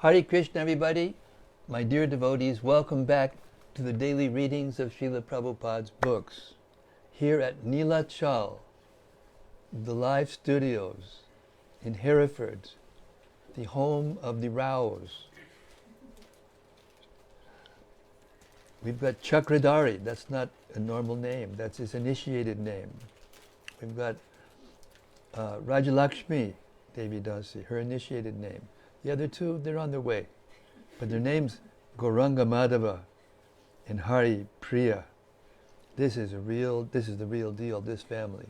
Hare Krishna, everybody. My dear devotees, welcome back to the daily readings of Srila Prabhupada's books here at Neelachal, the live studios in Hereford, the home of the Raos. We've got Chakradhari, that's not a normal name, that's his initiated name. We've got Rajalakshmi Devi Dasi, her initiated name. The other two, they're on their way. But their names, Gauranga Madhava and Hari Priya. This is the real deal, this family.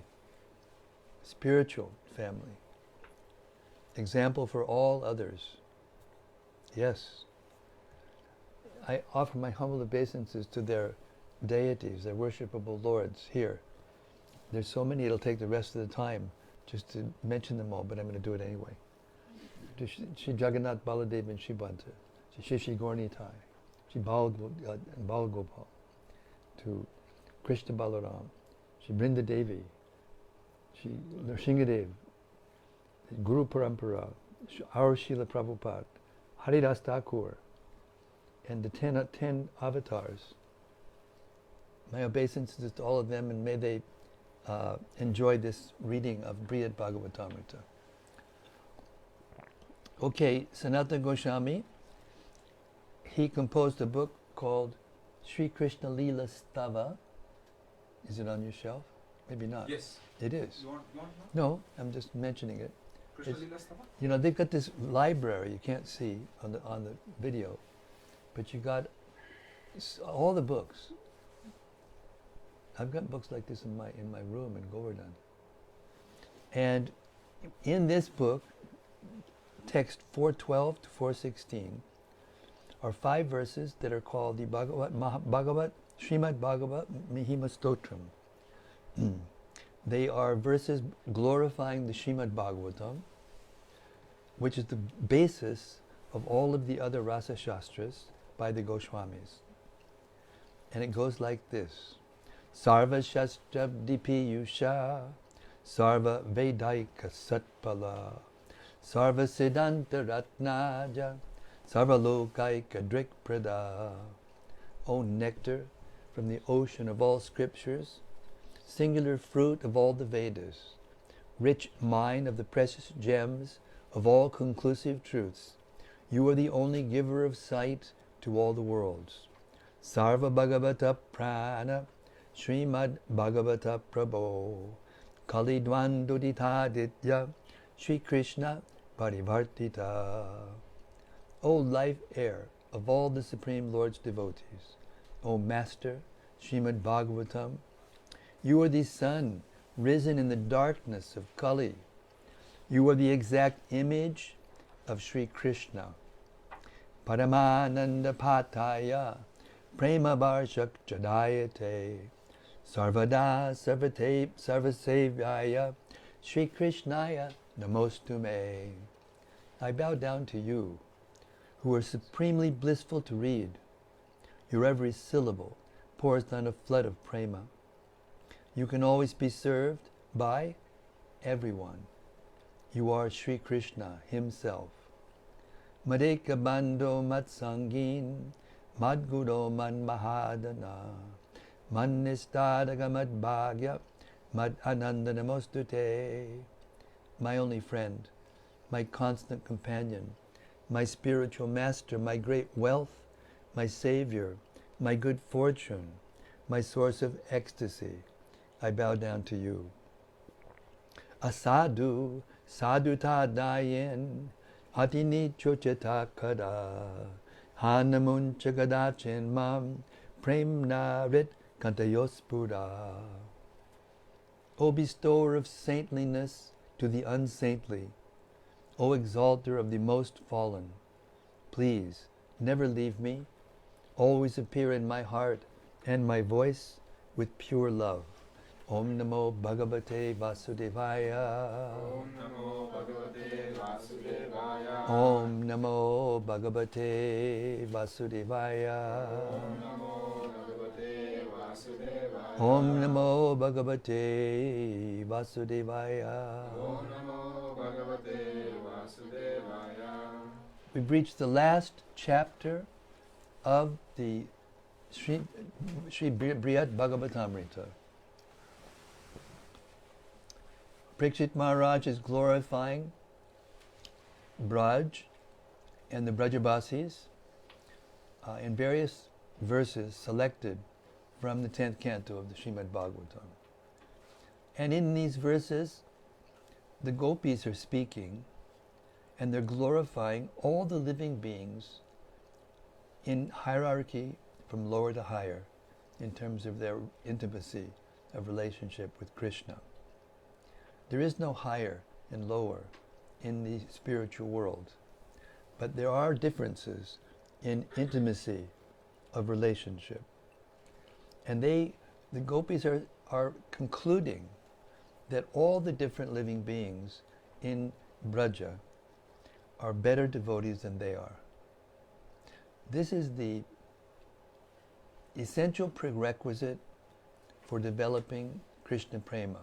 Spiritual family. Example for all others. Yes. I offer my humble obeisances to their deities, their worshipable lords here. There's so many, it'll take the rest of the time just to mention them all, but I'm going to do it anyway. To Shri Jagannath Baladev and Shibanta, to Shri Gornitai, Shri Balgopal, to Krishna Balaram, Shri Brinda Devi, Shri Nrsingadev, Guru Parampara, our Srila Prabhupada, Haridas Thakur, and the 10 avatars. My obeisances to all of them, and may they enjoy this reading of Brhad Bhagavatamrta. Okay, Sanatana Goswami, he composed a book called Sri Krishna Leela Stava. Is it on your shelf? Maybe not. Yes. It is. You want No, I'm just mentioning it. Krishna Leela Stava? You know, they've got this library you can't see on the video, but you got all the books. I've got books like this in my room in Govardhan. And in this book, text 412 to 416 are 5 verses that are called the Srimad Bhagavat Mahima Stotram. They are verses glorifying the Srimad Bhagavatam, which is the basis of all of the other Rasa Shastras by the Goswamis. And it goes like this. Sarva Shastra Dipiyusha Sarva Vedaika Satpala Sarva Siddhanta Ratnaja Sarva Lokaika Drikprada. O nectar from the ocean of all scriptures, singular fruit of all the Vedas, rich mine of the precious gems of all conclusive truths, you are the only giver of sight to all the worlds. Sarva Bhagavata Prana Srimad Bhagavata Prabho Kali Dvanduditaditya Shri Krishna Parivartita. O life air of all the Supreme Lord's devotees, O Master Srimad Bhagavatam, you are the sun risen in the darkness of Kali. You are the exact image of Shri Krishna. Paramananda Pataya Prema Varshak Jadayate Sarvada Sarvasevyaya Shri Krishnaya Namostume. I bow down to you, who are supremely blissful to read. Your every syllable pours down a flood of prema. You can always be served by everyone. You are Shri Krishna himself. Madeka Bando Matsangin Madguro Man Mahadana Man Nistadaga Mad Bhagya Mad Ananda Namostute. My only friend, my constant companion, my spiritual master, my great wealth, my savior, my good fortune, my source of ecstasy, I bow down to you. Asadu Saduta Dayen Hatini Chocheta Kada Hanamun Chagadachin Mam Premna Rit Kantayospura. O bestower of saintliness to the unsaintly, O exalter of the most fallen, please never leave me, always appear in my heart and my voice with pure love. Om Namo Bhagavate Vasudevaya. Om Namo Bhagavate Vasudevaya. Om Namo Bhagavate Vasudevaya. Om Namo Bhagavate Om Namo Bhagavate Vasudevaya. Vasudevaya. Om Namo Bhagavate Vasudevaya. we've reached the last chapter of the Sri Brhad Bhagavatamrta. Parikshit Maharaj is glorifying Braj and the Brajabasis in various verses selected from the 10th canto of the Srimad Bhagavatam. And in these verses, the gopis are speaking and they're glorifying all the living beings in hierarchy from lower to higher in terms of their intimacy of relationship with Krishna. There is no higher and lower in the spiritual world, but there are differences in intimacy of relationship. And the gopis are concluding that all the different living beings in Braja are better devotees than they are. This is the essential prerequisite for developing Krishna Prema.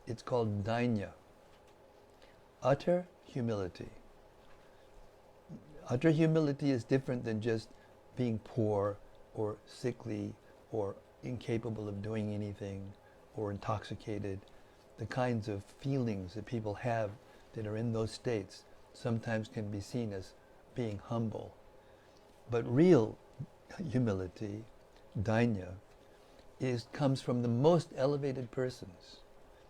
It's called dainya, utter humility. Utter humility is different than just being poor or sickly or incapable of doing anything or intoxicated. The kinds of feelings that people have that are in those states sometimes can be seen as being humble. But real humility, dainya, comes from the most elevated persons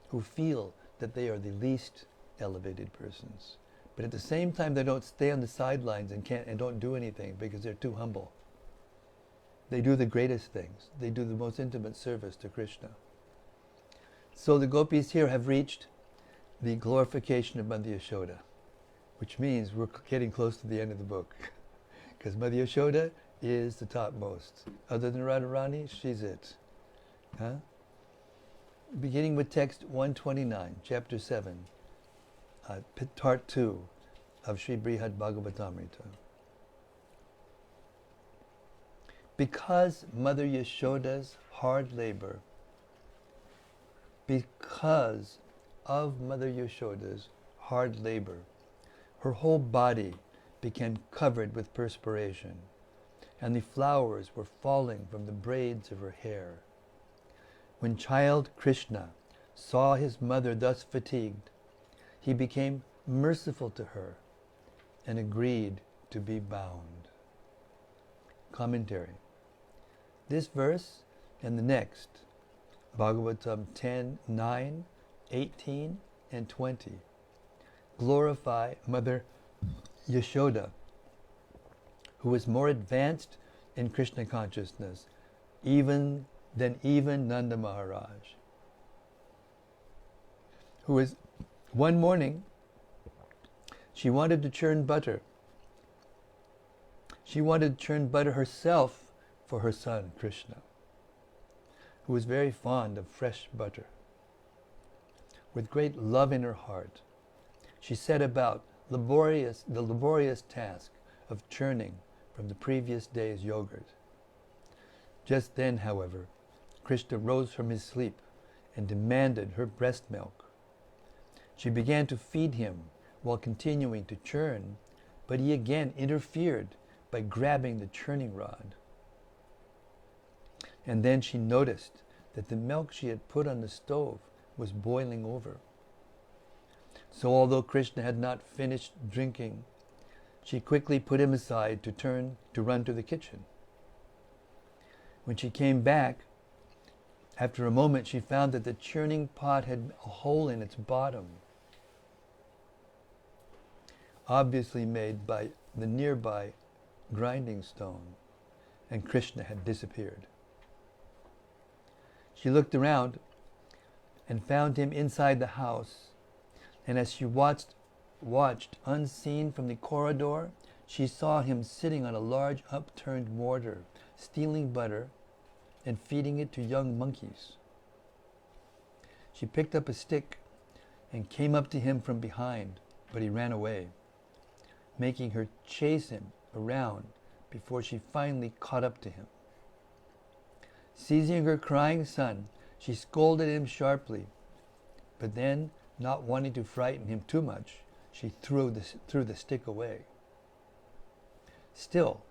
who feel that they are the least elevated persons. But at the same time, they don't stay on the sidelines and don't do anything because they're too humble. They do the greatest things. They do the most intimate service to Krishna. So the gopis here have reached the glorification of Mother Yashoda, which means we're getting close to the end of the book. Because Mother Yashoda is the topmost. Other than Radharani, she's it. Huh? Beginning with text 129, chapter 7, part 2 of Sri Brhad Bhagavatamrta. Because Mother Yashoda's hard labor, because of Mother Yashoda's hard labor, her whole body became covered with perspiration, and the flowers were falling from the braids of her hair. When child Krishna saw his mother thus fatigued, he became merciful to her and agreed to be bound. Commentary. This verse and the next, Bhagavatam 10, 9, 18, and 20, glorify Mother Yashoda, who is more advanced in Krishna consciousness than even Nanda Maharaj, who is, one morning, she wanted to churn butter. She wanted to churn butter herself for her son, Krishna, who was very fond of fresh butter. With great love in her heart, she set about the laborious task of churning from the previous day's yogurt. Just then, however, Krishna rose from his sleep and demanded her breast milk. She began to feed him while continuing to churn, but he again interfered by grabbing the churning rod. And then she noticed that the milk she had put on the stove was boiling over. So although Krishna had not finished drinking, she quickly put him aside to run to the kitchen. When she came back, after a moment she found that the churning pot had a hole in its bottom, obviously made by the nearby grinding stone, and Krishna had disappeared. She looked around and found him inside the house, and as she watched unseen from the corridor, she saw him sitting on a large upturned mortar, stealing butter and feeding it to young monkeys. She picked up a stick and came up to him from behind, but he ran away, making her chase him around before she finally caught up to him. Seizing her crying son, she scolded him sharply, but then, not wanting to frighten him too much, she threw the stick away. Still,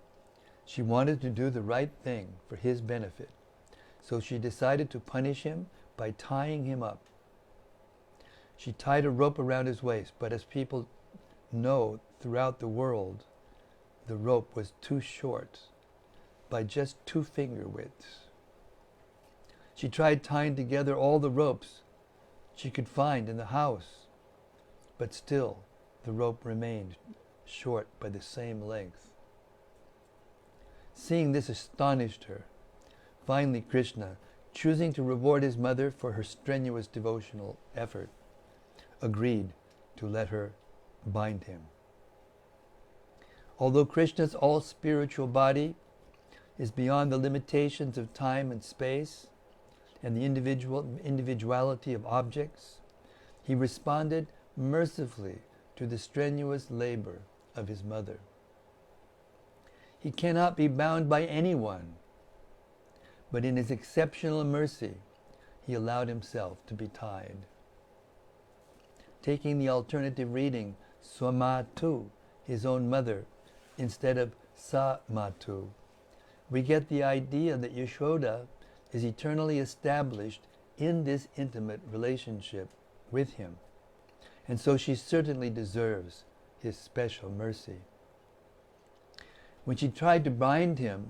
she wanted to do the right thing for his benefit, so she decided to punish him by tying him up. She tied a rope around his waist, but as people know throughout the world, the rope was too short, by just 2 finger widths. She tried tying together all the ropes she could find in the house, but still the rope remained short by the same length. Seeing this astonished her. Finally, Krishna, choosing to reward his mother for her strenuous devotional effort, agreed to let her bind him. Although Krishna's all-spiritual body is beyond the limitations of time and space and the individuality of objects, he responded mercifully to the strenuous labor of his mother. He cannot be bound by anyone, but in his exceptional mercy, he allowed himself to be tied. Taking the alternative reading, Swamatu, his own mother, instead of Samatu, we get the idea that Yashoda is eternally established in this intimate relationship with him, and so she certainly deserves his special mercy. When she tried to bind him,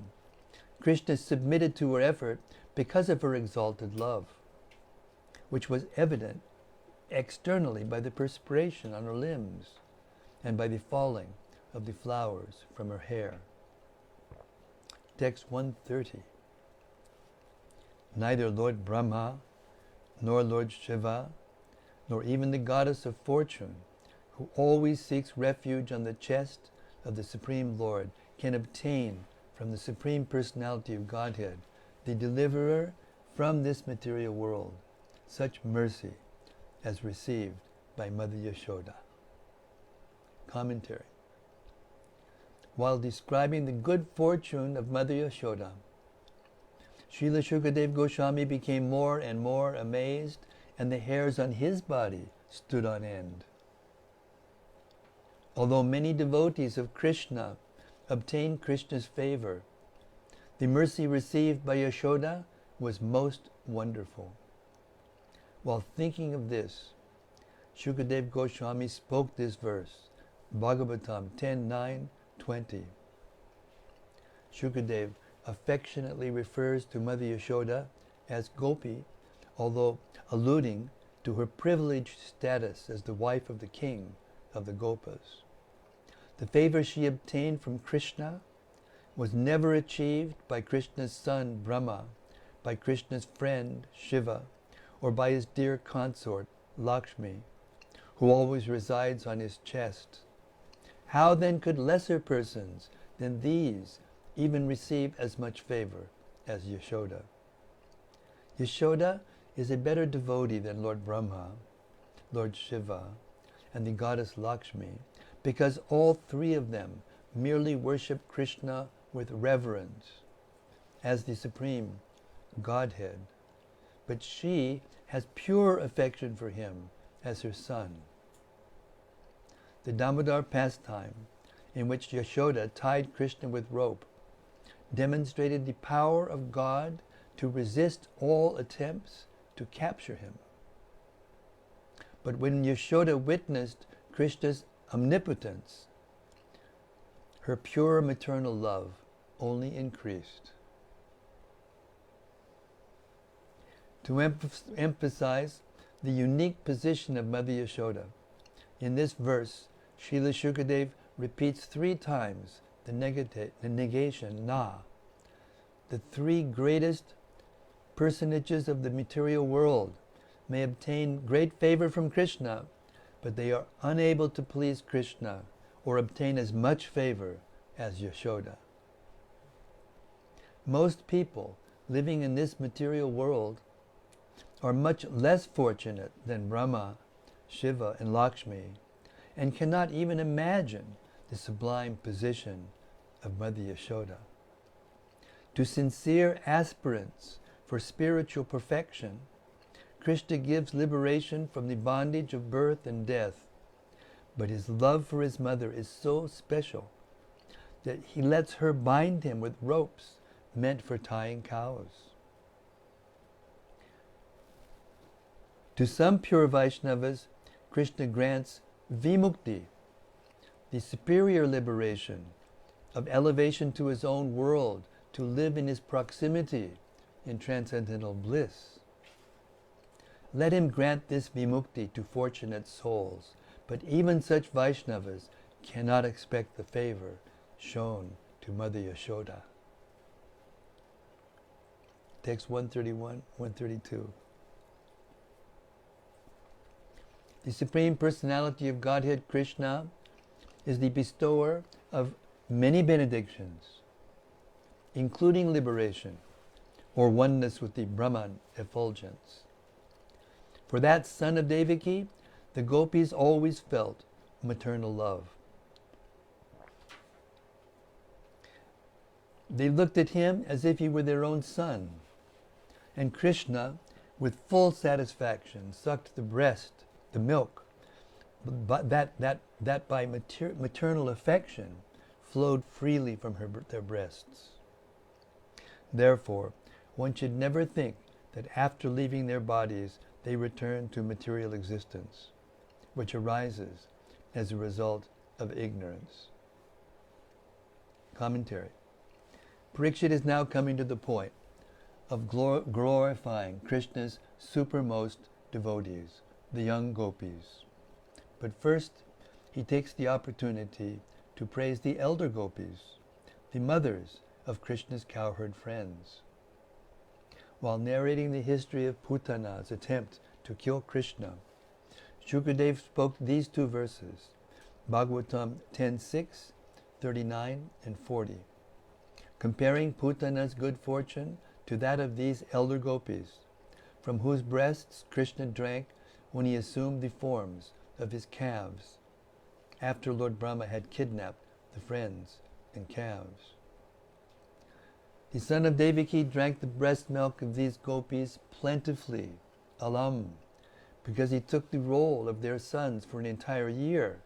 Krishna submitted to her effort because of her exalted love, which was evident externally by the perspiration on her limbs and by the falling of the flowers from her hair. Text 130. Neither Lord Brahma, nor Lord Shiva, nor even the goddess of fortune, who always seeks refuge on the chest of the Supreme Lord, can obtain from the Supreme Personality of Godhead, the deliverer from this material world, such mercy as received by Mother Yashoda. Commentary. While describing the good fortune of Mother Yashoda, Srila Shukadeva Goswami became more and more amazed, and the hairs on his body stood on end. Although many devotees of Krishna obtained Krishna's favor, the mercy received by Yashoda was most wonderful. While thinking of this, Shukadeva Goswami spoke this verse, Bhagavatam 10:9-20. Shukadeva affectionately refers to Mother Yashoda as Gopi, although alluding to her privileged status as the wife of the king of the Gopas. The favor she obtained from Krishna was never achieved by Krishna's son Brahma, by Krishna's friend Shiva, or by his dear consort Lakshmi, who always resides on his chest. How then could lesser persons than these even receive as much favor as Yashoda? Yashoda is a better devotee than Lord Brahma, Lord Shiva, and the goddess Lakshmi, because all 3 of them merely worship Krishna with reverence as the supreme Godhead, but she has pure affection for him as her son. The Damodar pastime, in which Yashoda tied Krishna with rope, demonstrated the power of God to resist all attempts to capture him. But when Yashoda witnessed Krishna's omnipotence, her pure maternal love only increased. To emphasize the unique position of Mother Yashoda, in this verse, Srila Shukadeva repeats 3 times the negation, na. The 3 greatest personages of the material world may obtain great favor from Krishna, but they are unable to please Krishna or obtain as much favor as Yashoda. Most people living in this material world are much less fortunate than Brahma, Shiva, and Lakshmi, and cannot even imagine the sublime position of Mother Yashoda. To sincere aspirants for spiritual perfection, Krishna gives liberation from the bondage of birth and death, but his love for his mother is so special that he lets her bind him with ropes meant for tying cows. To some pure Vaishnavas, Krishna grants vimukti, the superior liberation of elevation to his own world, to live in his proximity in transcendental bliss. Let him grant this vimukti to fortunate souls, but even such Vaishnavas cannot expect the favor shown to Mother Yashoda. Text 131, 132. The Supreme Personality of Godhead, Krishna, is the bestower of many benedictions, including liberation, or oneness with the Brahman effulgence. For that son of Devaki, the gopis always felt maternal love. They looked at him as if he were their own son, and Krishna, with full satisfaction, sucked the breast, the milk, but that by maternal affection flowed freely from their breasts. Therefore, one should never think that after leaving their bodies they return to material existence, which arises as a result of ignorance. Commentary. Parikshit is now coming to the point of glorifying Krishna's supermost devotees, the young gopis. But first, he takes the opportunity to praise the elder gopis, the mothers of Krishna's cowherd friends. While narrating the history of Putana's attempt to kill Krishna, Shukadev spoke these two verses, Bhagavatam 10:6, 39 and 40, comparing Putana's good fortune to that of these elder gopis, from whose breasts Krishna drank when he assumed the forms of his calves, after Lord Brahma had kidnapped the friends and calves. The son of Devaki drank the breast milk of these gopis plentifully, alam, because he took the role of their sons for an entire year.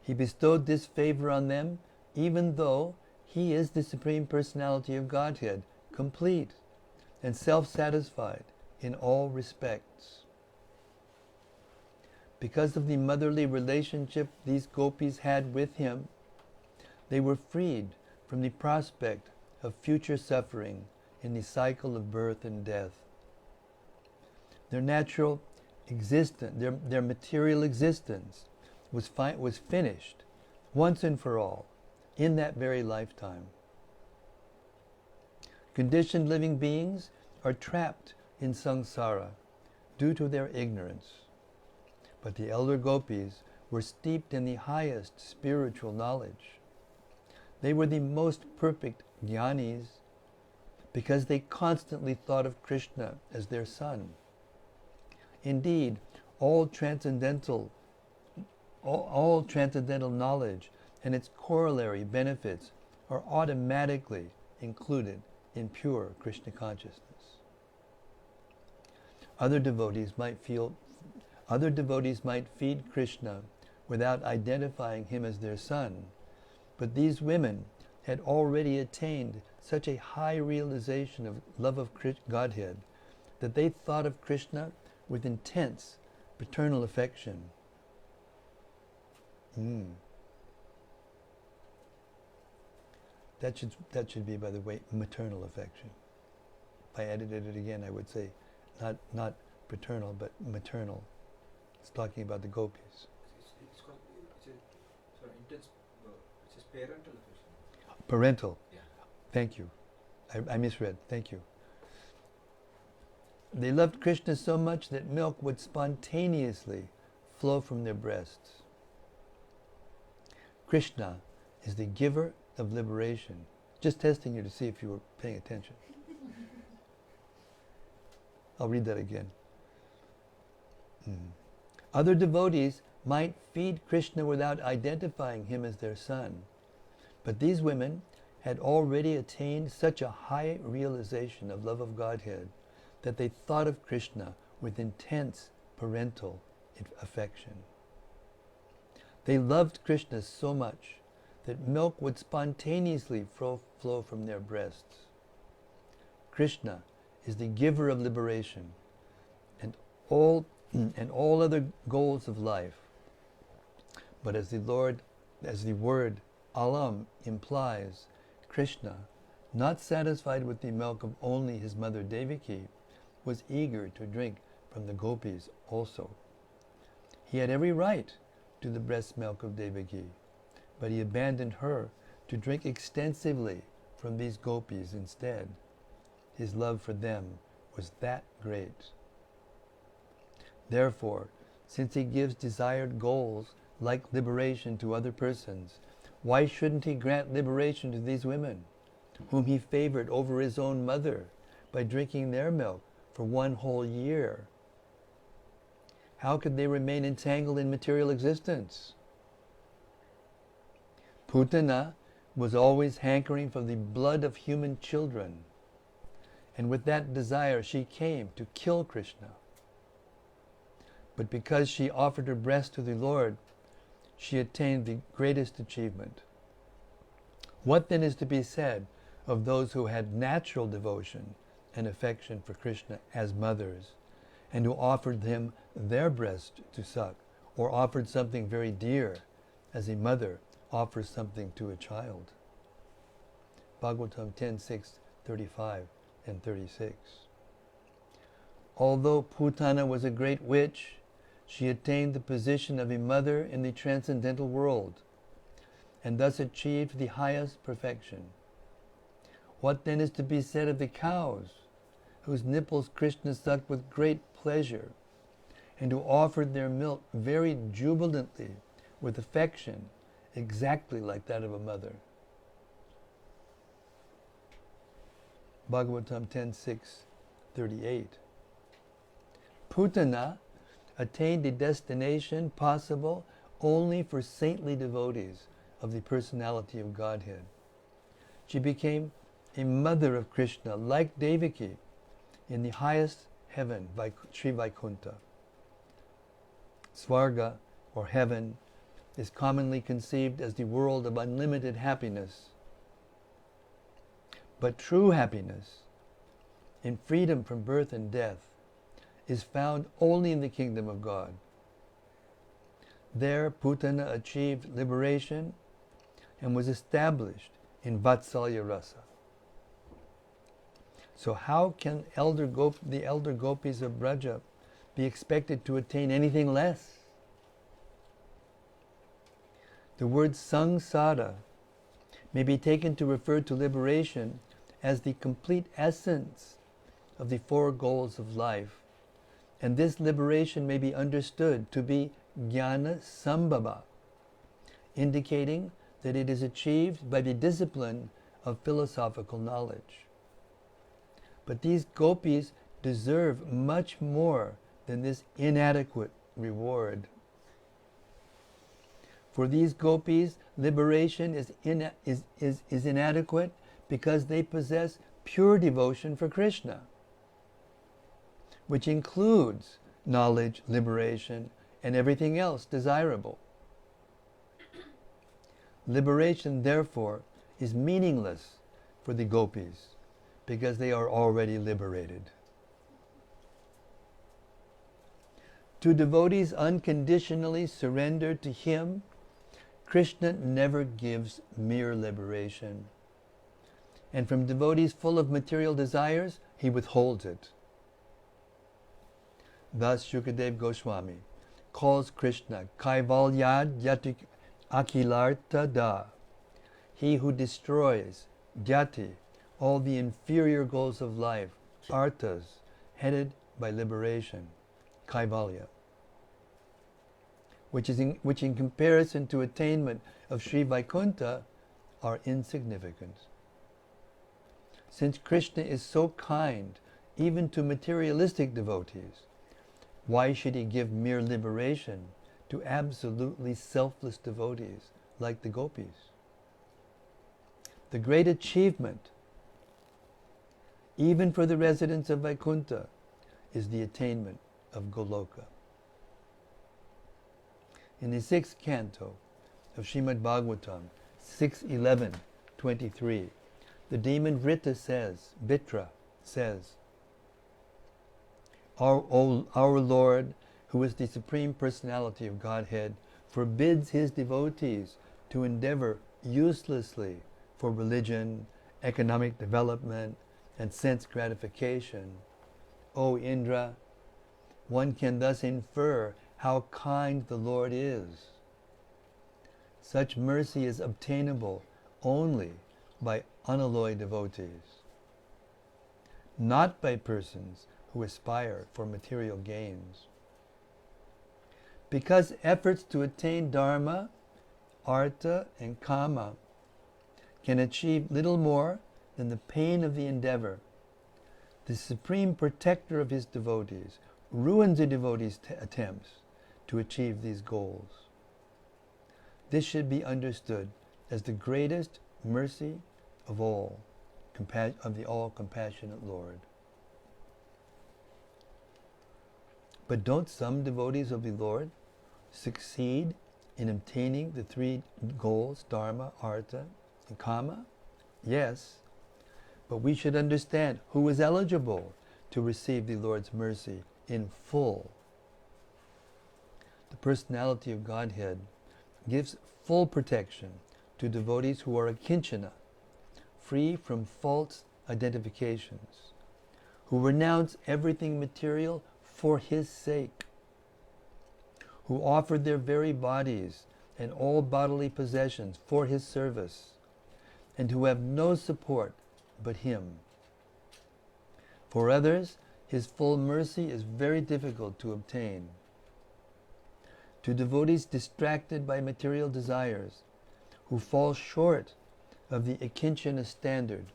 He bestowed this favor on them even though he is the Supreme Personality of Godhead, complete and self-satisfied in all respects. Because of the motherly relationship these gopis had with him, they were freed from the prospect of future suffering in the cycle of birth and death. Their natural existence, their material existence was finished once and for all in that very lifetime. Conditioned living beings are trapped in samsara due to their ignorance. But the elder gopis were steeped in the highest spiritual knowledge. They were the most perfect jnanis because they constantly thought of Krishna as their son. Indeed, all transcendental knowledge and its corollary benefits are automatically included in pure Krishna consciousness. Other devotees might feed Krishna without identifying him as their son, but these women had already attained such a high realization of love of Godhead that they thought of Krishna with intense paternal affection. That should be, by the way, maternal affection. If I edited it again, I would say not paternal, but maternal. It's talking about the gopis. It's intense. It says parental affection. Parental. Yeah. Thank you. I misread. Thank you. They loved Krishna so much that milk would spontaneously flow from their breasts. Krishna is the giver of liberation. Just testing you to see if you were paying attention. I'll read that again. Other devotees might feed Krishna without identifying him as their son, but these women had already attained such a high realization of love of Godhead that they thought of Krishna with intense parental affection. They loved Krishna so much that milk would spontaneously flow from their breasts. Krishna is the giver of liberation and all other goals of life. But as the word alam implies, Krishna, not satisfied with the milk of only his mother Devaki, was eager to drink from the gopis also. He had every right to the breast milk of Devaki, but he abandoned her to drink extensively from these gopis instead. His love for them was that great. Therefore, since he gives desired goals like liberation to other persons, why shouldn't he grant liberation to these women, whom he favored over his own mother by drinking their milk for 1 whole year? How could they remain entangled in material existence? Putana was always hankering for the blood of human children, and with that desire she came to kill Krishna. But because she offered her breast to the Lord, she attained the greatest achievement. What then is to be said of those who had natural devotion and affection for Krishna as mothers, and who offered him their breast to suck, or offered something very dear, as a mother offers something to a child? Bhagavatam 10:6, 35 and 36. Although Putana was a great witch, she attained the position of a mother in the transcendental world, and thus achieved the highest perfection. What then is to be said of the cows, whose nipples Krishna sucked with great pleasure, and who offered their milk very jubilantly with affection, exactly like that of a mother? Bhagavatam 10:6, 38. Putana attained a destination possible only for saintly devotees of the personality of Godhead. She became a mother of Krishna, like Devaki, in the highest heaven, Sri Vaikuntha. Svarga, or heaven, is commonly conceived as the world of unlimited happiness. But true happiness, in freedom from birth and death, is found only in the kingdom of God. There, Putana achieved liberation and was established in Vatsalya Rasa. So how can the elder gopis of Braja be expected to attain anything less? The word samsara may be taken to refer to liberation as the complete essence of the 4 goals of life, and this liberation may be understood to be jnana sambhava, indicating that it is achieved by the discipline of philosophical knowledge. But these gopis deserve much more than this inadequate reward. For these gopis, liberation is inadequate because they possess pure devotion for Krishna, which includes knowledge, liberation, and everything else desirable. Liberation, therefore, is meaningless for the gopis because they are already liberated. To devotees unconditionally surrendered to him, Krishna never gives mere liberation. And from devotees full of material desires, he withholds it. Thus Shukadev Goswami calls Krishna Kaivalyad Yati Akilarta Da, he who destroys Jati, all the inferior goals of life, arthas, headed by liberation, Kaivalya, which in comparison to attainment of Sri Vaikuntha are insignificant. Since Krishna is so kind even to materialistic devotees, why should he give mere liberation to absolutely selfless devotees like the gopis? The great achievement, even for the residents of Vaikuntha, is the attainment of Goloka. In the 6th canto of Srimad Bhagavatam, 6:11-23. The demon Vitra says, our Lord, who is the Supreme Personality of Godhead, forbids his devotees to endeavor uselessly for religion, economic development, and sense gratification. O Indra, one can thus infer how kind the Lord is. Such mercy is obtainable only by unalloyed devotees, not by persons who aspire for material gains. Because efforts to attain dharma, artha, and kama can achieve little more than the pain of the endeavor, the supreme protector of his devotees ruins the devotees' attempts to achieve these goals. This should be understood as the greatest mercy of all, of the all-compassionate Lord. But don't some devotees of the Lord succeed in obtaining the three goals, dharma, artha, and kama? Yes, but we should understand who is eligible to receive the Lord's mercy in full. The personality of Godhead gives full protection to devotees who are akinchana, free from false identifications, who renounce everything material for his sake, who offered their very bodies and all bodily possessions for his service, and who have no support but him. For others, his full mercy is very difficult to obtain. To devotees distracted by material desires, who fall short of the akinchana standard,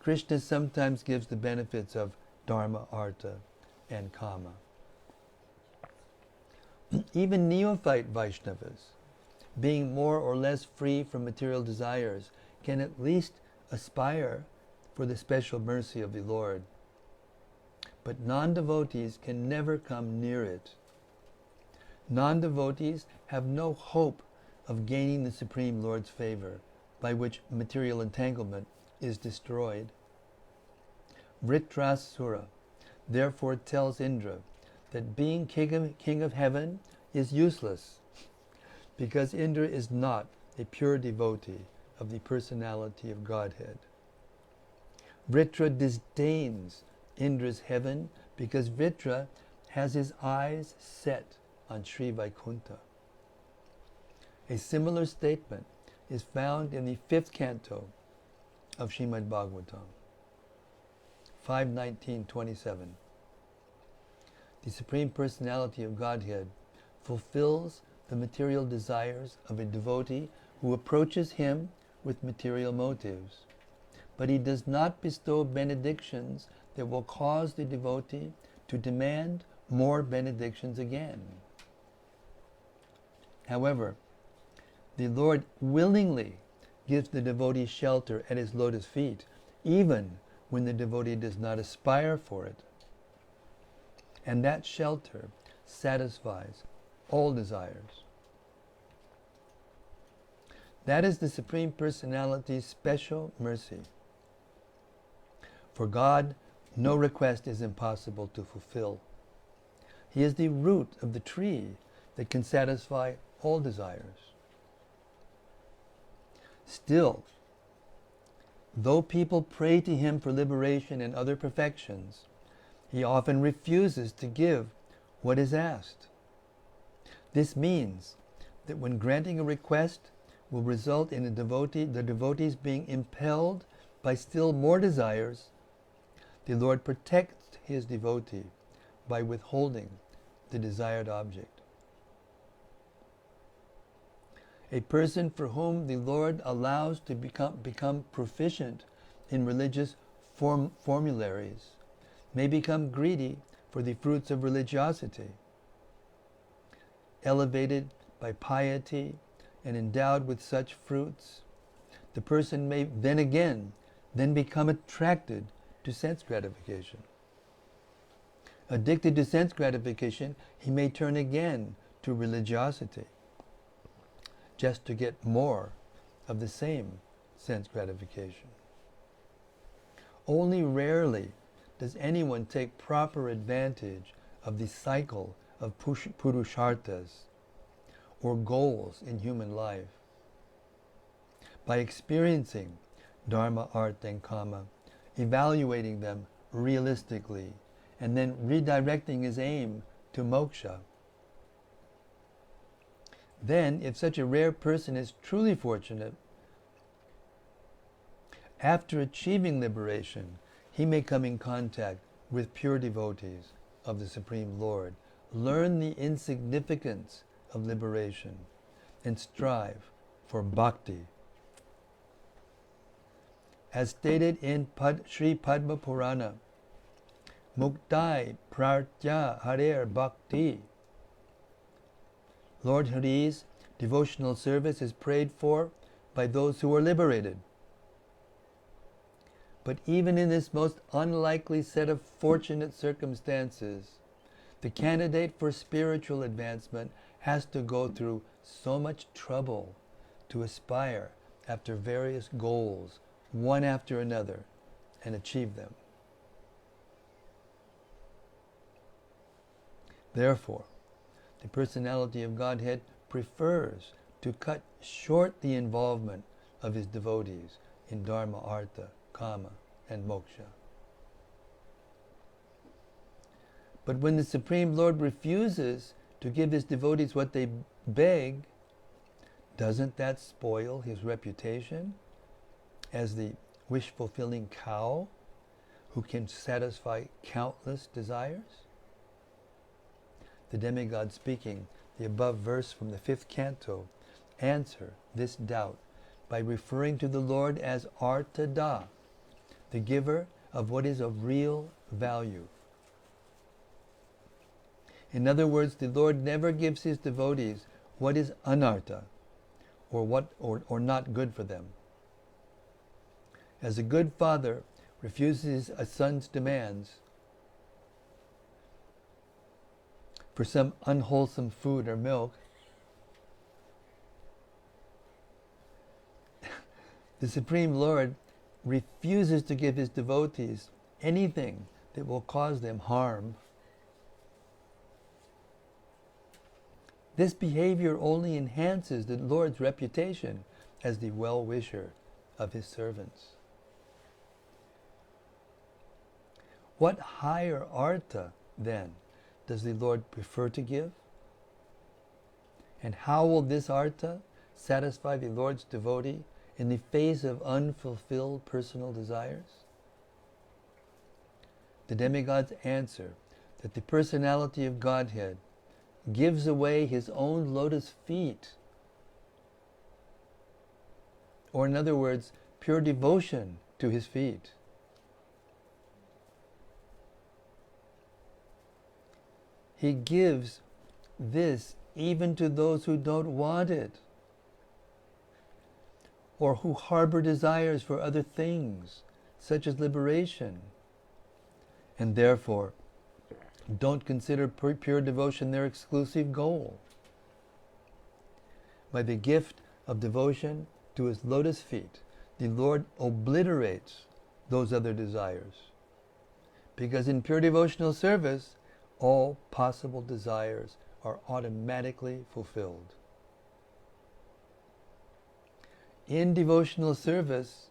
Krishna sometimes gives the benefits of dharma, artha, and kama. Even neophyte Vaishnavas, being more or less free from material desires, can at least aspire for the special mercy of the Lord. But non-devotees can never come near it. Non-devotees have no hope of gaining the Supreme Lord's favor, by which material entanglement is destroyed. Vritrasura therefore tells Indra that being king of heaven is useless, because Indra is not a pure devotee of the personality of Godhead. Vritra disdains Indra's heaven because Vritra has his eyes set on Sri Vaikuntha. A similar statement is found in the 5th canto of Srimad Bhagavatam, 5:19-27. The Supreme Personality of Godhead fulfills the material desires of a devotee who approaches him with material motives, but he does not bestow benedictions that will cause the devotee to demand more benedictions again. However, the Lord willingly gives the devotee shelter at his lotus feet, even when the devotee does not aspire for it. And that shelter satisfies all desires. That is the Supreme Personality's special mercy. For God, no request is impossible to fulfill. He is the root of the tree that can satisfy all desires. Still, though people pray to him for liberation and other perfections, he often refuses to give what is asked. This means that when granting a request will result in the devotees being impelled by still more desires, the Lord protects his devotee by withholding the desired object. A person for whom the Lord allows to become proficient in religious formularies may become greedy for the fruits of religiosity. Elevated by piety and endowed with such fruits, the person may then become attracted to sense gratification. Addicted to sense gratification, he may turn again to religiosity, just to get more of the same sense gratification. Only rarely does anyone take proper advantage of the cycle of purusharthas, or goals in human life. By experiencing dharma, artha, and kama, evaluating them realistically, and then redirecting his aim to moksha. Then, if such a rare person is truly fortunate, after achieving liberation, he may come in contact with pure devotees of the Supreme Lord, learn the insignificance of liberation, and strive for bhakti. As stated in Sri Padma Purana, Muktai Prartya Harer Bhakti. Lord Hari's devotional service is prayed for by those who are liberated. But even in this most unlikely set of fortunate circumstances, the candidate for spiritual advancement has to go through so much trouble to aspire after various goals, one after another, and achieve them. Therefore, the personality of Godhead prefers to cut short the involvement of his devotees in dharma, artha, kama, and moksha. But when the Supreme Lord refuses to give his devotees what they beg, doesn't that spoil his reputation as the wish-fulfilling cow who can satisfy countless desires? The demigod speaking the above verse from the 5th canto answer this doubt by referring to the Lord as Artada, the giver of what is of real value. In other words, the Lord never gives his devotees what is anartha, or not good for them. As a good father refuses a son's demands for some unwholesome food or milk, the Supreme Lord refuses to give his devotees anything that will cause them harm. This behavior only enhances the Lord's reputation as the well-wisher of his servants. What higher artha, then, does the Lord prefer to give? And how will this artha satisfy the Lord's devotee in the face of unfulfilled personal desires? The demigods answer that the personality of Godhead gives away his own lotus feet, or in other words, pure devotion to his feet. He gives this even to those who don't want it, or who harbor desires for other things, such as liberation, and therefore don't consider pure devotion their exclusive goal. By the gift of devotion to his lotus feet, the Lord obliterates those other desires, because in pure devotional service, all possible desires are automatically fulfilled. In devotional service,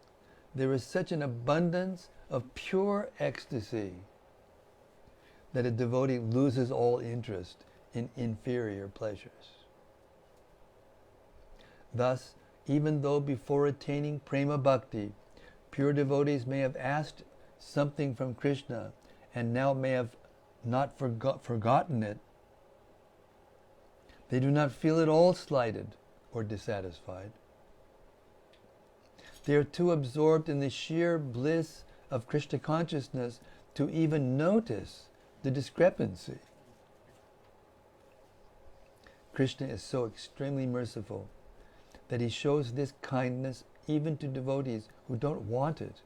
there is such an abundance of pure ecstasy that a devotee loses all interest in inferior pleasures. Thus, even though before attaining prema bhakti, pure devotees may have asked something from Krishna and now may have not forgotten it, they do not feel at all slighted or dissatisfied. They are too absorbed in the sheer bliss of Krishna consciousness to even notice the discrepancy. Krishna is so extremely merciful that he shows this kindness even to devotees who don't want it,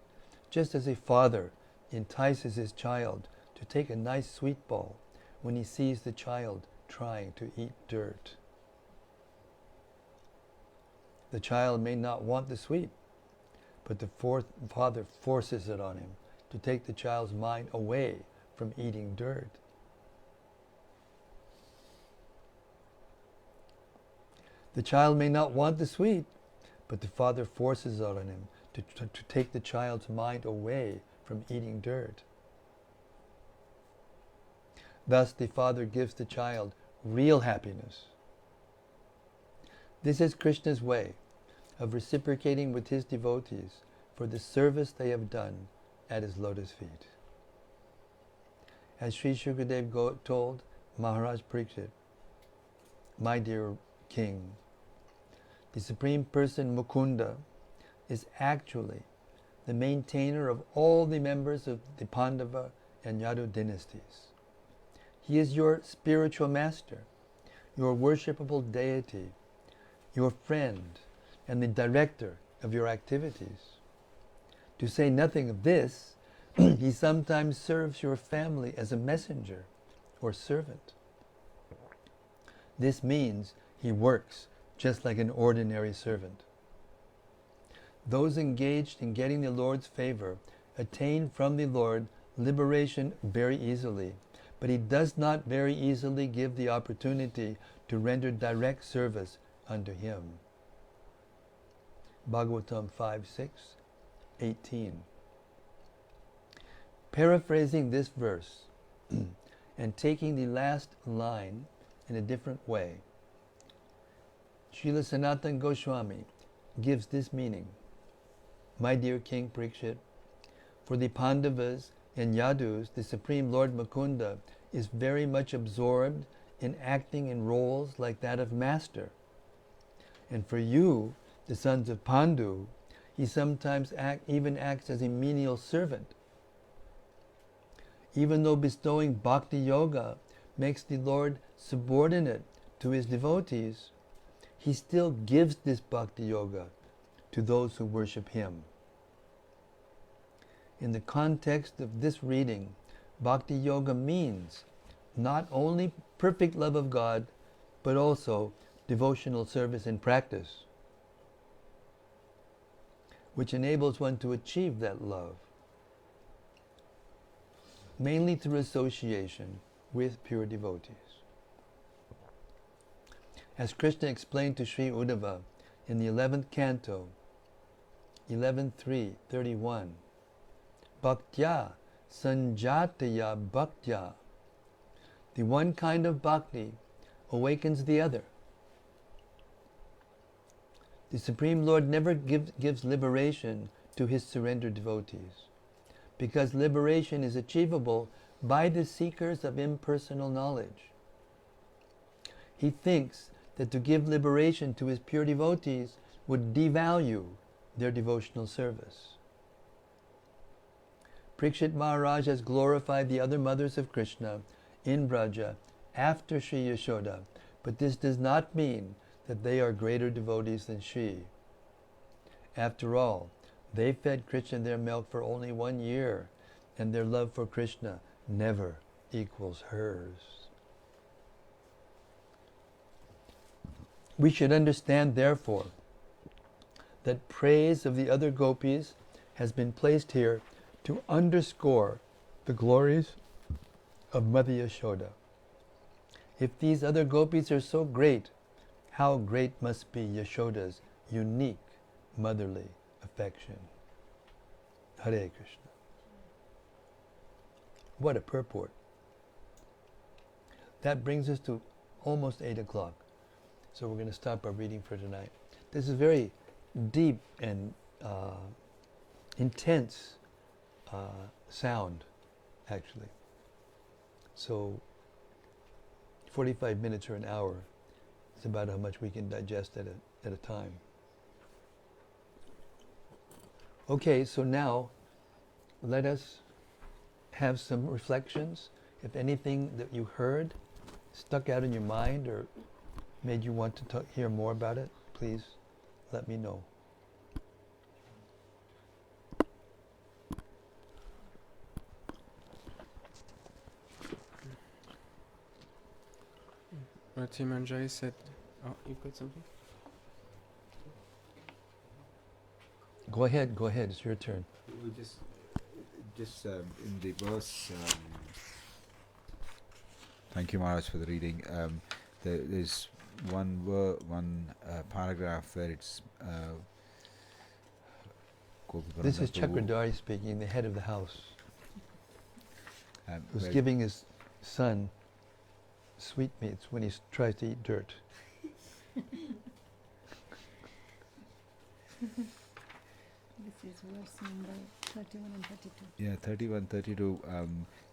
just as a father entices his child to take a nice sweet ball when he sees the child trying to eat dirt. The child may not want the sweet, but the father forces it on him to take the child's mind away from eating dirt. The child may not want the sweet, but the father forces it on him to take the child's mind away from eating dirt. Thus the father gives the child real happiness. This is Krishna's way of reciprocating with his devotees for the service they have done at his lotus feet. As Sri Shukadev told Maharaj Parikshit, my dear king, the Supreme Person Mukunda is actually the maintainer of all the members of the Pandava and Yadu dynasties. He is your spiritual master, your worshipable deity, your friend, and the director of your activities. To say nothing of this, he sometimes serves your family as a messenger or servant. This means he works just like an ordinary servant. Those engaged in getting the Lord's favor attain from the Lord liberation very easily, but he does not very easily give the opportunity to render direct service unto him. Bhagavatam 5:6-18. Paraphrasing this verse and taking the last line in a different way, Srila Sanatana Goswami gives this meaning. My dear King Parikshit, for the Pandavas and Yadus, the Supreme Lord Mukunda is very much absorbed in acting in roles like that of master. And for you, the sons of Pandu, he sometimes even acts as a menial servant. Even though bestowing bhakti yoga makes the Lord subordinate to his devotees, he still gives this bhakti yoga to those who worship him. In the context of this reading, bhakti yoga means not only perfect love of God, but also devotional service in practice, which enables one to achieve that love, mainly through association with pure devotees. As Krishna explained to Sri Uddhava in the 11th canto, 11.3.31, Bhaktya sanjataya bhaktya. The one kind of bhakti awakens the other. The Supreme Lord never gives liberation to his surrendered devotees, because liberation is achievable by the seekers of impersonal knowledge. He thinks that to give liberation to his pure devotees would devalue their devotional service. Parikshit Maharaj has glorified the other mothers of Krishna in Braja after Shri Yashoda, but this does not mean that they are greater devotees than Shri. After all, they fed Krishna their milk for only 1 year, and their love for Krishna never equals hers. We should understand, therefore, that praise of the other gopis has been placed here to underscore the glories of Mother Yashoda. If these other gopis are so great, how great must be Yashoda's unique motherly affection. Hare Krishna. What a purport. That brings us to almost 8 o'clock. So we're going to stop our reading for tonight. This is very deep and intense sound, actually. So 45 minutes or an hour is about how much we can digest at a time. Okay, so now let us have some reflections. If anything that you heard stuck out in your mind or made you want to hear more about it, please let me know. Rati Manjari said, oh, you got something? Go ahead, it's your turn. We just in the verse. Thank you, Maharaj, for the reading. There's one paragraph where it's. This is Chakradhari speaking, the head of the house, who's where- giving his son sweetmeats when he tries to eat dirt. This is verse number 31 and 32. Yeah, 31, 32.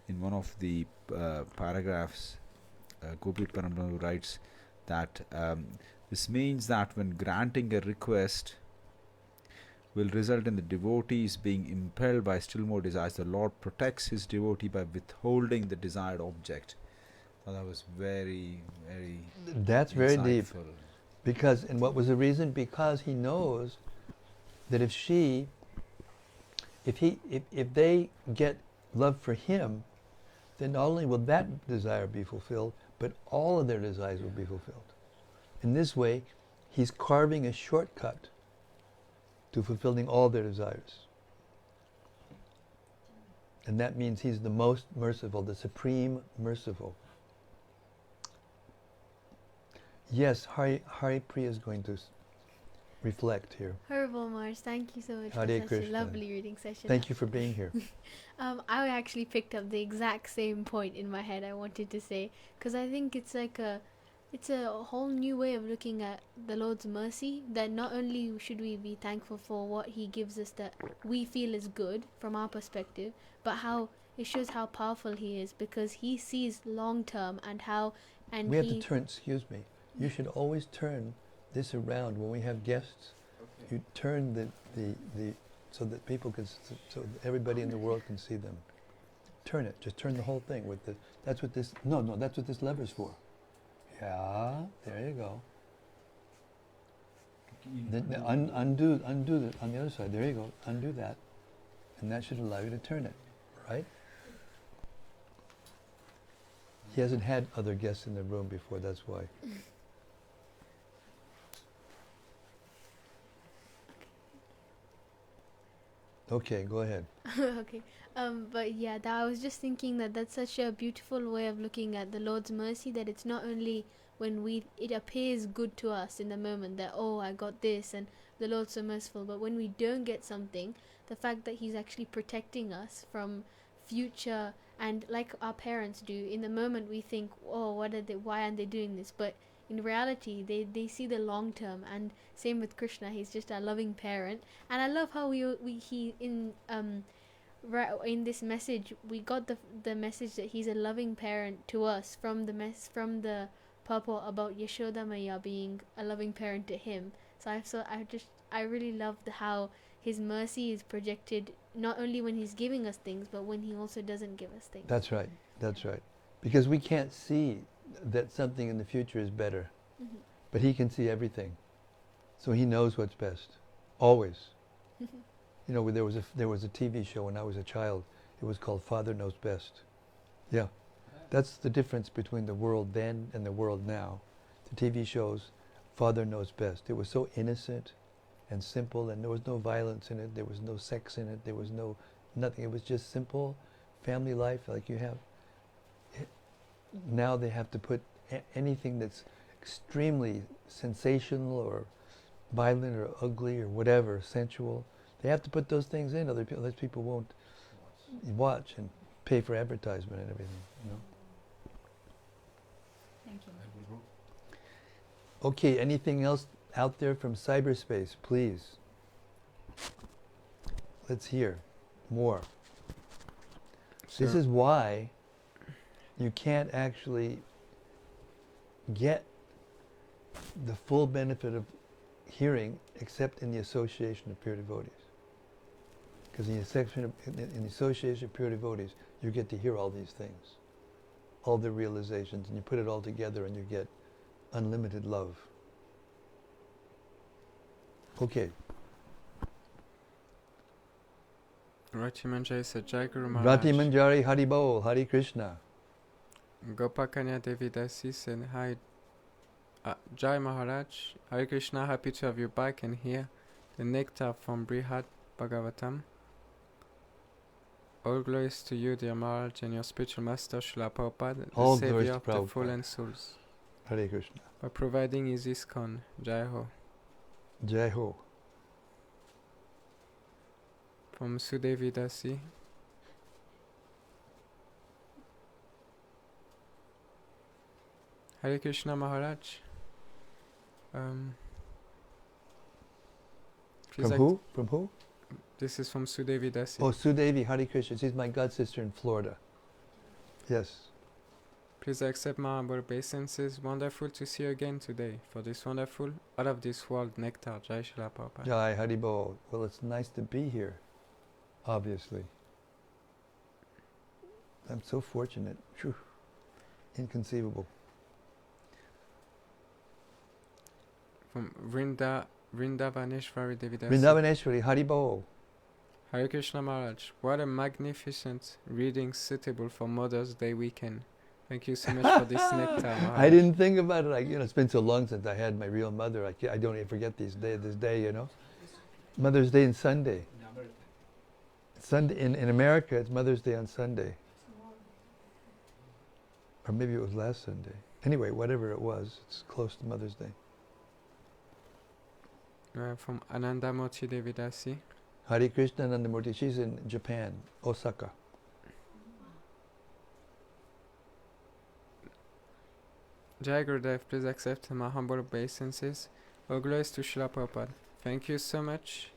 In one of the paragraphs, Gopiparanadhana writes that this means that when granting a request will result in the devotees being impelled by still more desires, the Lord protects his devotee by withholding the desired object. So that was very, very That's very deep. insightful. Because, and what was the reason? Because he knows that if they get love for him, then not only will that desire be fulfilled, but all of their desires will be fulfilled. In this way, he's carving a shortcut to fulfilling all their desires. And that means he's the most merciful, the supreme merciful. Yes, Hari Priya is going to reflect here. Horrible, Mars. Thank you so much Hare for such Krishna. a lovely reading session. Thank you for being here. I actually picked up the exact same point in my head I wanted to say, because I think it's a whole new way of looking at the Lord's mercy, that not only should we be thankful for what he gives us that we feel is good from our perspective, but how it shows how powerful he is, because he sees long term and we have to turn, excuse me, you should always turn this around when we have guests. Okay. You turn the so that people can, so that everybody in the world can see them. Turn it, just turn the whole thing with the, that's what this, no, that's what this lever's for. Yeah, there you go. Then undo the, on the other side, there you go, undo that. And that should allow you to turn it, right? He hasn't had other guests in the room before, that's why. Okay, go ahead. Okay. But yeah, I was just thinking that that's such a beautiful way of looking at the Lord's mercy, that it's not only when it appears good to us in the moment that, oh, I got this and the Lord's so merciful, but when we don't get something, the fact that he's actually protecting us from future, and like our parents do, in the moment we think, oh, why aren't they doing this? But in reality, they see the long term, and same with Krishna, he's just a loving parent. And I love how in this message we got the message that he's a loving parent to us from the purport about Yashoda being a loving parent to him. So I really loved how his mercy is projected not only when he's giving us things, but when he also doesn't give us things. That's right, that's right. Because we can't see that something in the future is better, but he can see everything. So he knows what's best, always. You know, there was a TV show when I was a child. It was called Father Knows Best. Yeah, that's the difference between the world then and the world now. The TV shows Father Knows Best. It was so innocent and simple, and there was no violence in it. There was no sex in it. There was nothing. It was just simple family life like you have. Now they have to put anything that's extremely sensational or violent or ugly or whatever, sensual. They have to put those things in. Other people won't watch and pay for advertisement and everything. You know. Thank you. Okay. Anything else out there from cyberspace, please? Let's hear more. This is why you can't actually get the full benefit of hearing except in the association of pure devotees. Because in the association of pure devotees, you get to hear all these things, all the realizations, and you put it all together and you get unlimited love. Okay. Rati Manjari said, Jai Guru Maharaj. Rati Manjari Hari Bol, Hari Krishna. Gopakanya Devi Dasi said, hi, Jai Maharaj, Hari Krishna, happy to have you back and here. the nectar from Brhad Bhagavatam. All glories to you, dear Maharaj, and your spiritual master, Srila Prabhupada, the All glories savior to of the Prabhupada. fallen souls, Hare Krishna. by providing his ISKCON. Jai Ho. Jai Ho. From Sudevi Dasi. Hare Krishna Maharaj. From who? From who? This is from Sudevi Dasi. Oh, Sudevi, Hare Krishna. She's my god sister in Florida. Yes. Please accept my humble obeisances. Wonderful to see you again today for this wonderful, out of this world nectar. Jai Srila Prabhupada. Jai Haribol. Well, it's nice to be here, obviously. I'm so fortunate. Phew. Inconceivable. From Vrindavaneshwari Devidasi. Vrindavaneshwari, Haribol. Hare Krishna Maharaj. What a magnificent reading suitable for Mother's Day weekend. Thank you so much for this nectar, Maharaj. I didn't think about it. It's been so long since I had my real mother. I don't even forget this day, Mother's Day and Sunday. Sunday in America, it's Mother's Day on Sunday. Or maybe it was last Sunday. Anyway, whatever it was, it's close to Mother's Day. From Anandamurti Devidasi. Hare Krishna Nandamurti, she's in Japan, Osaka. Jai Gurudev, please accept my humble obeisances. All glories to Srila Prabhupada. Thank you so much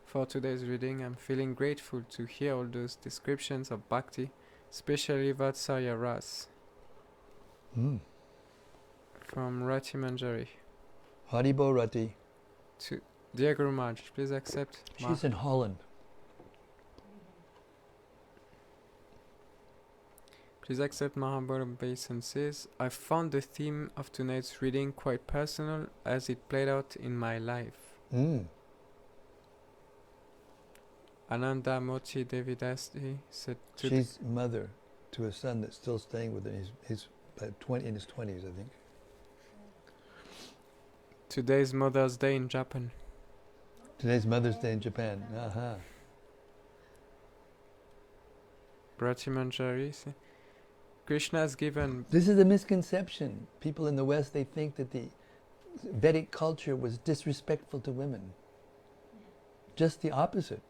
for today's reading. I'm feeling grateful to hear all those descriptions of bhakti, especially Vatsalya Ras. From Rati Manjari. Haribo Rati. To dear Guru Maharaj, please accept She's in Holland. Please accept my humble obeisances. I found the theme of tonight's reading quite personal as it played out in my life. Ananda Mochi Devidasi said she's mother to a son that's still staying with her. He's in his 20s, I think. Today's Mother's Day in Japan. Today's Mother's Day in Japan. Aha. Brati Manjari said, Krishna has given... This is a misconception. People in the West, they think that the Vedic culture was disrespectful to women. Just the opposite.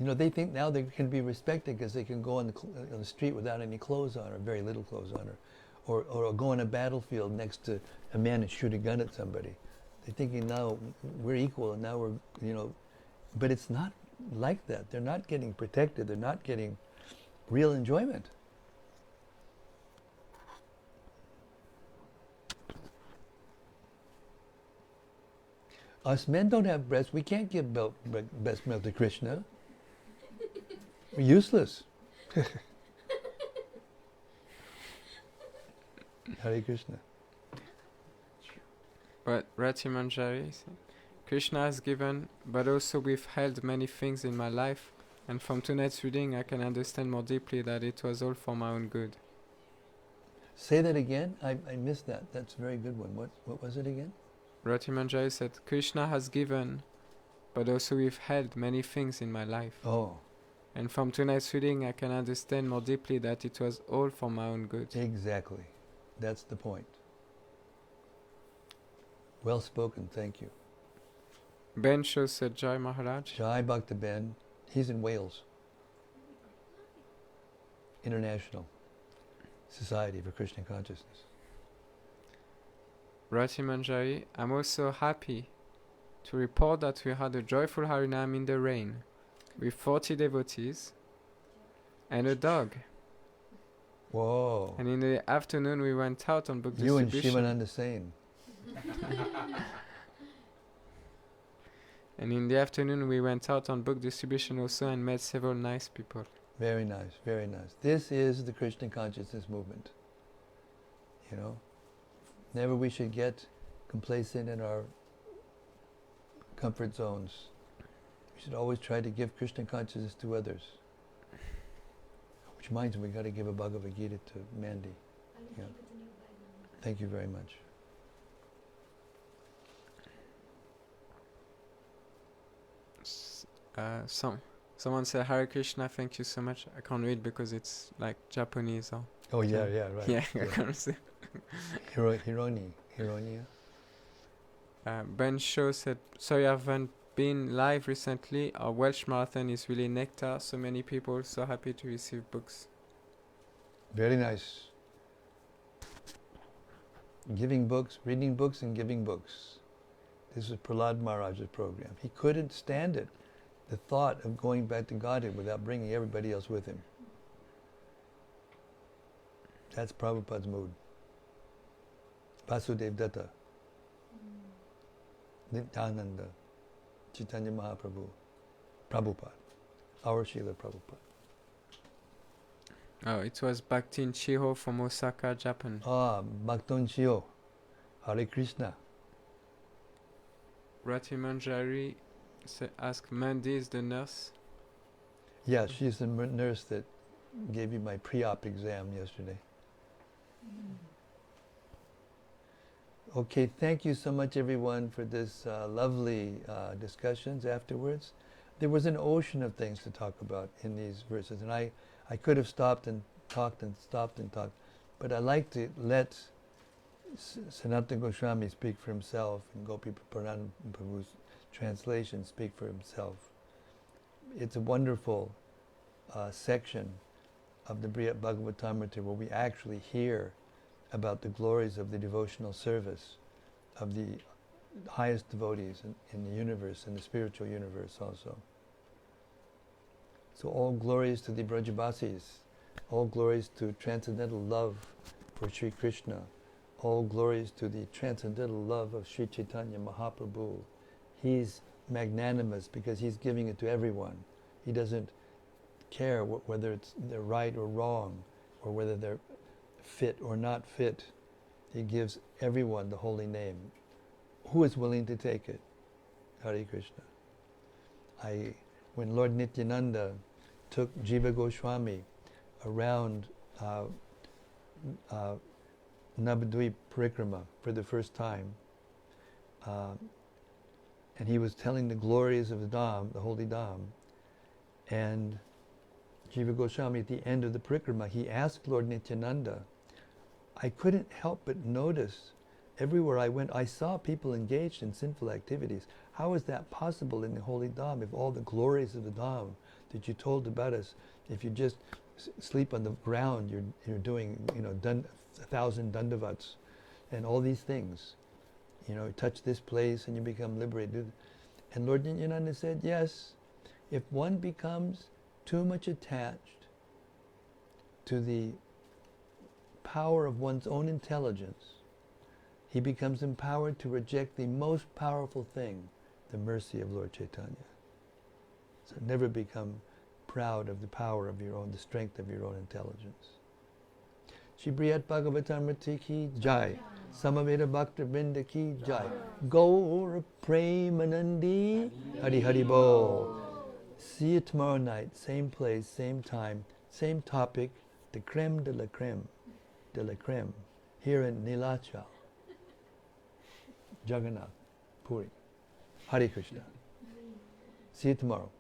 They think now they can be respected because they can go on the street without any clothes on, or very little clothes on, or go on a battlefield next to a man and shoot a gun at somebody. They're thinking now we're equal and now we're, but it's not like that. They're not getting protected. They're not getting real enjoyment. Us men don't have breasts. We can't give breast milk to Krishna. We're useless. Hare Krishna. But Rati Manjari said, Krishna has given, but also withheld many things in my life, and from tonight's reading I can understand more deeply that it was all for my own good. Say that again? I missed that. That's a very good one. What was it again? Rati Manjari said, Krishna has given, but also withheld many things in my life. Oh. And from tonight's reading I can understand more deeply that it was all for my own good. Exactly. That's the point. Well spoken, thank you. Ben Shaw said, Jai Maharaj. Jai Bhakta Ben. He's in Wales. International Society for Krishna Consciousness. Rati Manjari, I'm also happy to report that we had a joyful Harinam in the rain with 40 devotees and a dog. Whoa. And in the afternoon we went out on book You distribution. and Shivananda Sen. And in the afternoon we went out on book distribution also and met several nice people. Very nice, very nice. This is the Krishna consciousness movement. Never we should get complacent in our comfort zones. We should always try to give Krishna consciousness to others. Which reminds me, we got to give a Bhagavad Gita to Mandy. Yeah. Thank you very much. Someone said Hare Krishna, thank you so much. I can't read because it's like Japanese or Oh yeah, yeah, right. yeah, I can't see. Hironia. Ben Shaw said, sorry I haven't been live recently. Our Welsh marathon is really nectar. So many people so happy to receive books. Very nice. Giving books, reading books and giving books. This is Prahlad Maharaj's program. He couldn't stand it, the thought of going back to Godhead without bringing everybody else with him. That's Prabhupada's mood. Vasudev Datta, Nityananda, Chaitanya Mahaprabhu, Prabhupada, our Srila Prabhupada. Oh, it was Bhaktin Chiho from Osaka, Japan. Ah, Bhakton Shio, Hare Krishna. Rati Manjari asked, Mandy is the nurse? Yeah, she's the nurse that gave you my pre-op exam yesterday. Okay, thank you so much everyone for this lovely discussions afterwards. There was an ocean of things to talk about in these verses, and I could have stopped and talked and stopped and talked, but I like to let Sanatana Goswami speak for himself and Gopiparanadhana's translation speak for himself. It's a wonderful section of the Brhad Bhagavatamrta where we actually hear about the glories of the devotional service of the highest devotees in the universe, in the spiritual universe also. So all glories to the Brajavasis, all glories to transcendental love for Sri Krishna, all glories to the transcendental love of Sri Chaitanya Mahaprabhu. He's magnanimous because he's giving it to everyone. He doesn't care whether they're right or wrong, or whether they're fit or not fit. He gives everyone the holy name. Who is willing to take it? Hare Krishna. When Lord Nityananda took Jiva Goswami around Navadvip Parikrama for the first time, and he was telling the glories of the Dham, the holy Dham, and Jiva Goswami at the end of the Parikrama, he asked Lord Nityananda, I couldn't help but notice everywhere I went, I saw people engaged in sinful activities. How is that possible in the holy Dham if all the glories of the Dham that you told about us, if you just sleep on the ground, you're doing 1,000 dandavats and all these things. Touch this place and you become liberated. And Lord Nityananda said, yes, if one becomes too much attached to the power of one's own intelligence, he becomes empowered to reject the most powerful thing, the mercy of Lord Chaitanya. So never become proud of the power of your own, the strength of your own intelligence. Shri Brhad Bhagavatamrta ki jai. Samaveda Bhakta Vrinda ki jai. Gaura Premanandi Hari Hari Bol. See you tomorrow night, same place, same time, same topic, the creme de la creme, here in Nilachal, Jagannath, Puri. Hare Krishna. See you tomorrow.